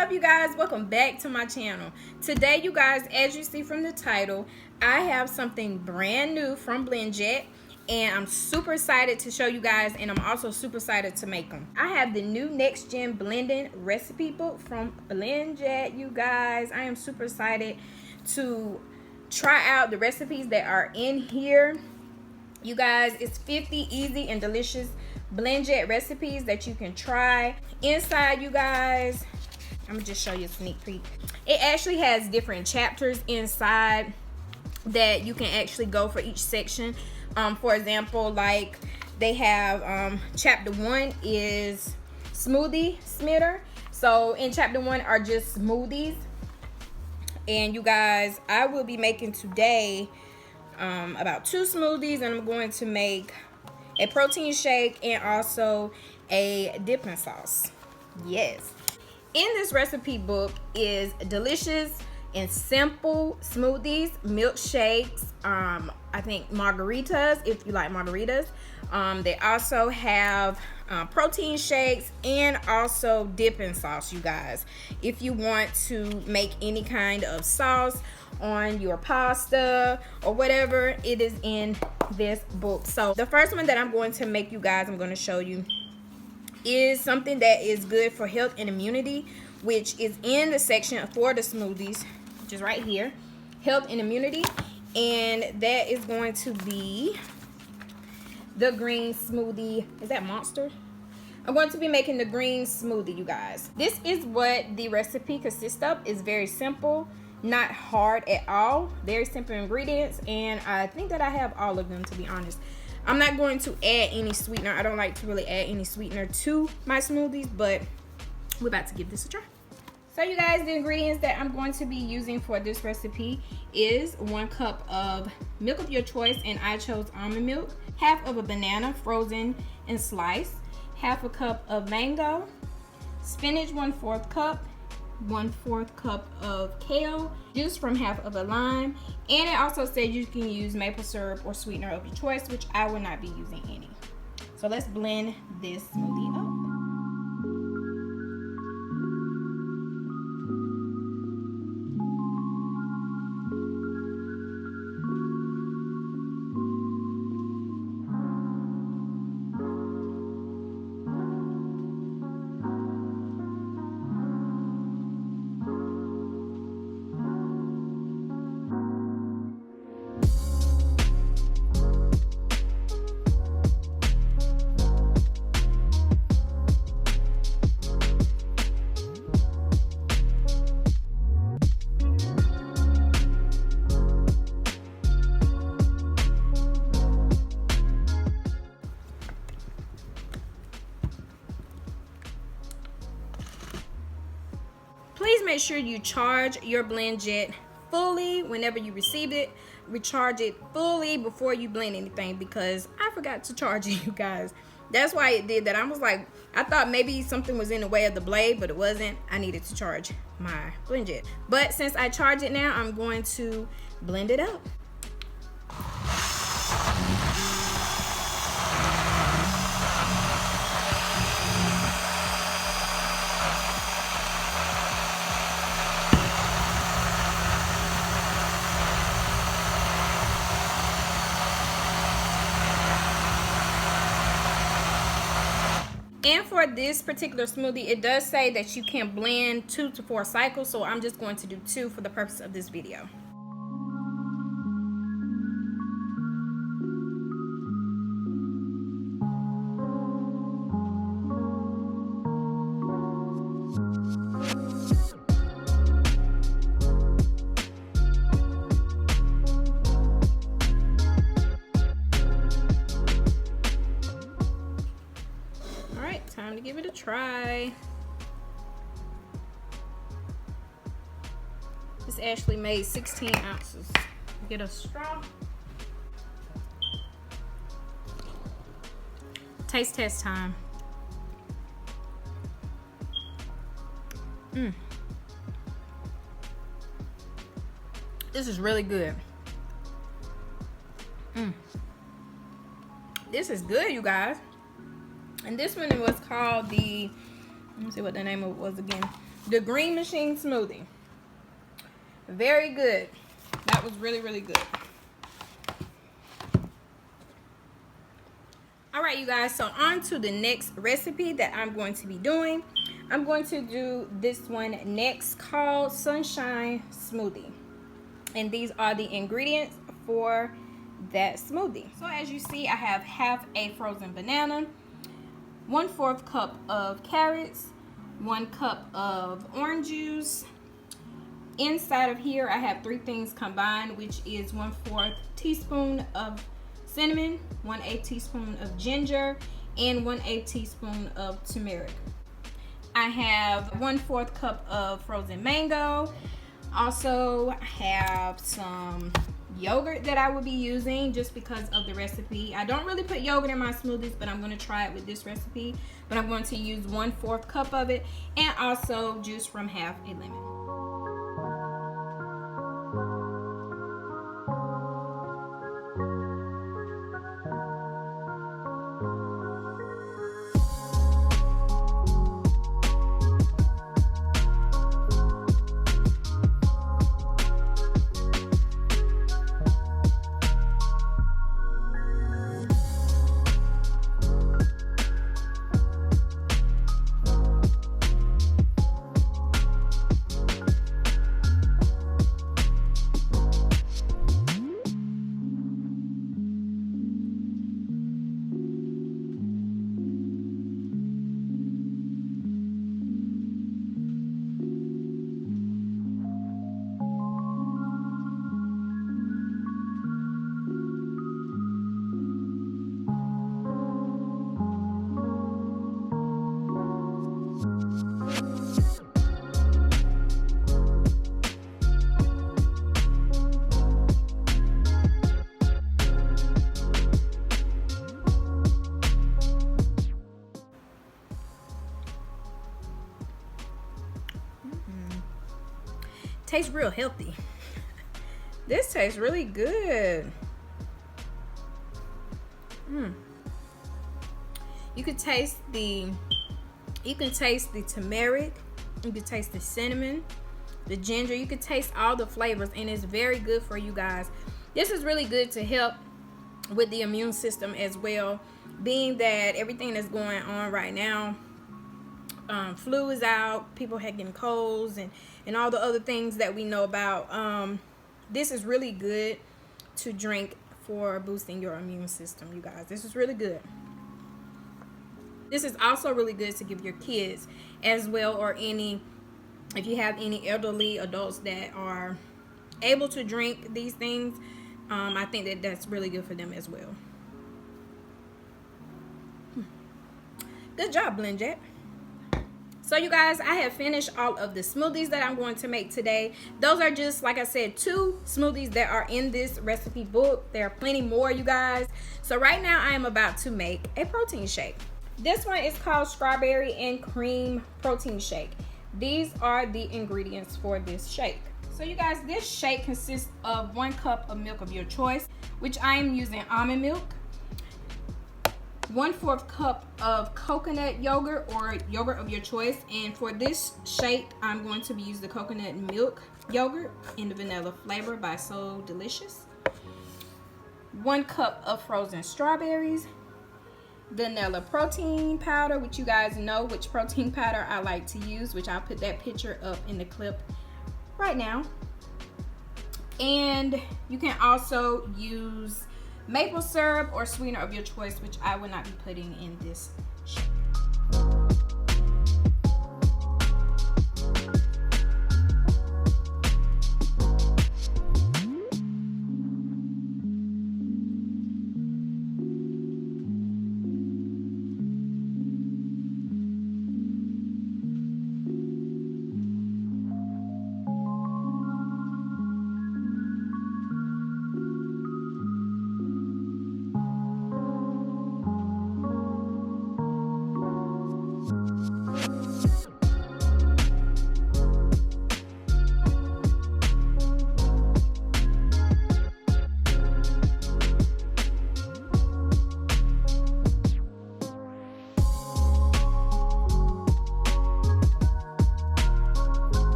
up, you guys? Welcome back to my channel. Today, you guys, as you see from the title, I have something brand new from BlendJet, and I'm super excited to show you guys, and I'm also super excited to make them. I have the new next gen blending recipe book from BlendJet, you guys. I am super excited to try out the recipes that are in here. You guys, it's 50 easy and delicious BlendJet recipes that you can try. Inside, you guys, I'm gonna just show you a sneak peek. It actually has different chapters inside that you can actually go for each section. For example, like they have chapter 1 is smoothie smitter. So in chapter 1 are just smoothies. And you guys, I will be making today about 2 smoothies, and I'm going to make a protein shake and also a dipping sauce. Yes. In this recipe book is delicious and simple smoothies, milkshakes, I think margaritas, if you like margaritas. They also have protein shakes and also dipping sauce, you guys. If you want to make any kind of sauce on your pasta or whatever, it is in this book. So the first one that I'm going to make, you guys, I'm going to show you is something that is good for health and immunity, which is in the section for the smoothies, which is right here, health and immunity. And that is going to be the green smoothie. Is that Monster? I'm going to be making the green smoothie, you guys. This is what the recipe consists of. It's very simple, not hard at all. Very simple ingredients, and I think that I have all of them, to be honest. I'm not going to add any sweetener. I don't like to really add any sweetener to my smoothies, but we're about to give this a try. So you guys, the ingredients that I'm going to be using for this recipe is 1 cup of milk of your choice, and I chose almond milk, half of a banana frozen and sliced, half a cup of mango, spinach 1/4 cup, 1/4 cup of kale, juice from half of a lime, and it also says you can use maple syrup or sweetener of your choice, which I will not be using any. So let's blend this smoothie up. Please make sure you charge your BlendJet fully whenever you receive it. Recharge it fully before you blend anything, because I forgot to charge it, you guys. That's why it did that. I was like, I thought maybe something was in the way of the blade, but it wasn't. I needed to charge my BlendJet. But since I charge it now, I'm going to blend it up. And for this particular smoothie, it does say that you can blend 2 to 4 cycles, so I'm just going to do 2 for the purpose of this video. Time to give it a try. This actually made 16 ounces. Get a straw. Taste test time. This is really good. This is good, you guys. And this one was called the, let me see what the name of it was again. the Green Machine smoothie. Very good. That was really, really good. All right, you guys, so on to the next recipe that I'm going to be doing. I'm going to do this one next, called Sunshine Smoothie. And these are the ingredients for that smoothie. So as you see, I have half a frozen banana, 1/4 cup of carrots, 1 cup of orange juice. Inside of here, I have 3 things combined, which is 1/4 teaspoon of cinnamon, 1/8 teaspoon of ginger, and 1/8 teaspoon of turmeric. I have 1/4 cup of frozen mango. Also have some yogurt that I will be using just because of the recipe. I don't really put yogurt in my smoothies, but I'm going to try it with this recipe. But I'm going to use 1/4 cup of it, and also juice from half a lemon. Tastes real healthy. This tastes really good. You can taste the turmeric, you can taste the cinnamon, the ginger. You can taste all the flavors, and it's very good for you guys. This is really good to help with the immune system as well, being that everything that's going on right now, flu is out, people having colds, and all the other things that we know about. This is really good to drink for boosting your immune system, you guys. This is really good. This is also really good to give your kids as well, or if you have any elderly adults that are able to drink these things. I think that that's really good for them as well. Good job, BlendJet. So you guys, I have finished all of the smoothies that I'm going to make today. Those are just, like I said, 2 smoothies that are in this recipe book. There are plenty more, you guys. So right now I am about to make a protein shake. This one is called Strawberry and Cream Protein Shake. These are the ingredients for this shake. So you guys, this shake consists of 1 cup of milk of your choice, which I am using almond milk, 1/4 cup of coconut yogurt or yogurt of your choice. And for this shake, I'm going to be using the coconut milk yogurt in the vanilla flavor by So Delicious. 1 cup of frozen strawberries, vanilla protein powder, which you guys know which protein powder I like to use, which I'll put that picture up in the clip right now. And you can also use maple syrup or sweetener of your choice, which I will not be putting in this shake.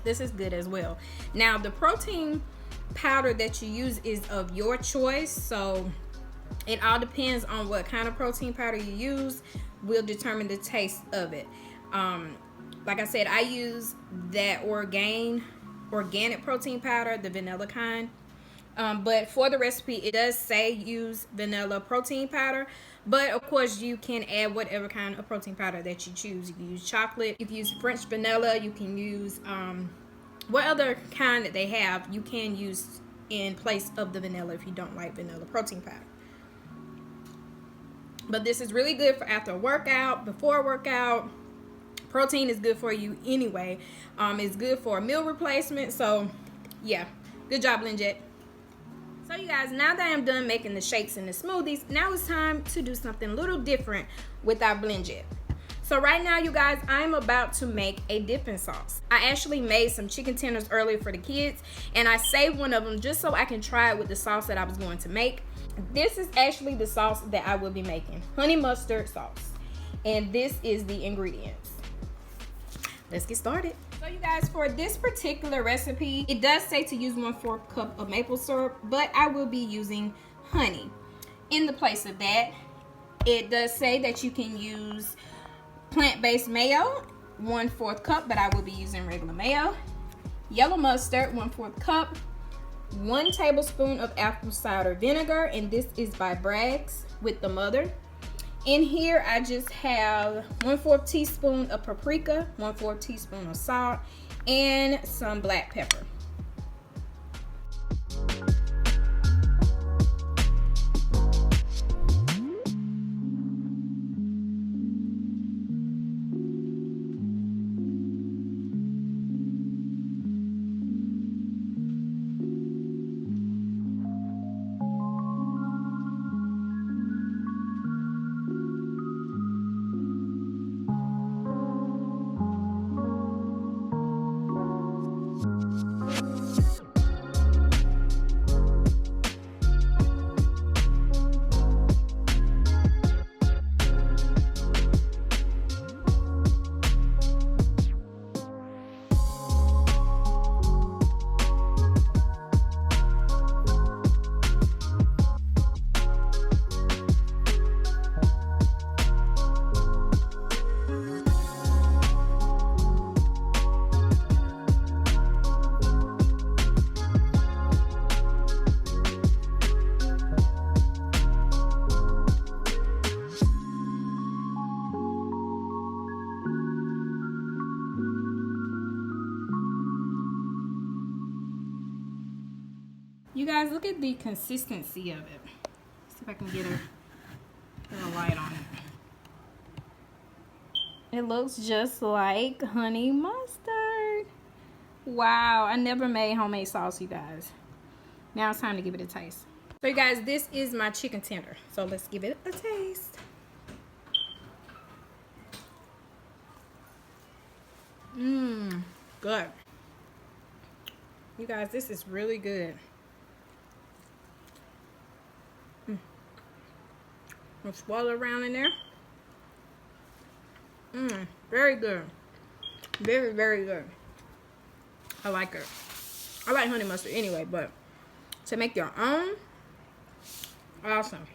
This is good as well. Now the protein powder that you use is of your choice, so it all depends on what kind of protein powder you use will determine the taste of it. Like I said, I use that Orgain organic protein powder, the vanilla kind. But for the recipe, it does say use vanilla protein powder. But of course, you can add whatever kind of protein powder that you choose. You can use chocolate, you can use French vanilla, you can use what other kind that they have, you can use in place of the vanilla if you don't like vanilla protein powder. But this is really good for after a workout, before a workout. Protein is good for you anyway. It's good for a meal replacement. So yeah, good job, BlendJet. So you guys, now that I'm done making the shakes and the smoothies, now it's time to do something a little different with our BlendJet. So right now, you guys, I'm about to make a dipping sauce. I actually made some chicken tenders earlier for the kids, and I saved one of them just so I can try it with the sauce that I was going to make. This is actually the sauce that I will be making, honey mustard sauce. And this is the ingredients. Let's get started. So you guys, for this particular recipe, it does say to use 1/4 cup of maple syrup, but I will be using honey. In the place of that, it does say that you can use plant-based mayo, 1/4 cup, but I will be using regular mayo. Yellow mustard, 1/4 cup. 1 tablespoon of apple cider vinegar, and this is by Bragg's with the mother. In here, I just have 1/4 teaspoon of paprika, 1/4 teaspoon of salt, and some black pepper. You guys, look at the consistency of it. See if I can get a light on it. It looks just like honey mustard. Wow, I never made homemade sauce, you guys. Now it's time to give it a taste. So you guys, this is my chicken tender. So let's give it a taste. Good. You guys, this is really good. I'll swirl around in there. Very good. Very, very good. I like it. I like honey mustard anyway, but to make your own, awesome.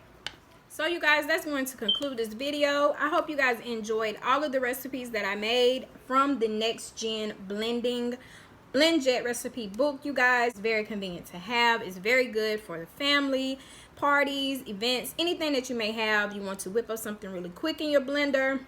So you guys, that's going to conclude this video. I hope you guys enjoyed all of the recipes that I made from the Next Gen Blending BlendJet recipe book. You guys, very convenient to have. It's very good for the family, parties, events, anything that you may have. You want to whip up something really quick in your blender,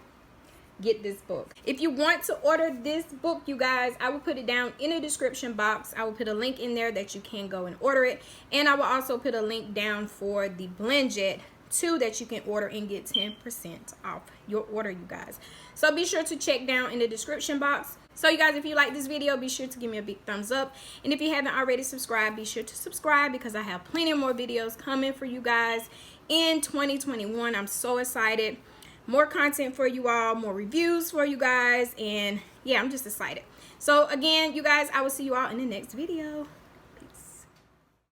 get this book. If you want to order this book, you guys, I will put it down in the description box. I will put a link in there that you can go and order it, and I will also put a link down for the BlendJet 2 that you can order and get 10% off your order, you guys. So be sure to check down in the description box. So you guys, if you like this video, be sure to give me a big thumbs up, and if you haven't already subscribed, be sure to subscribe because I have plenty more videos coming for you guys in 2021. I'm so excited. More content for you all, more reviews for you guys, and yeah, I'm just excited. So again, you guys, I will see you all in the next video.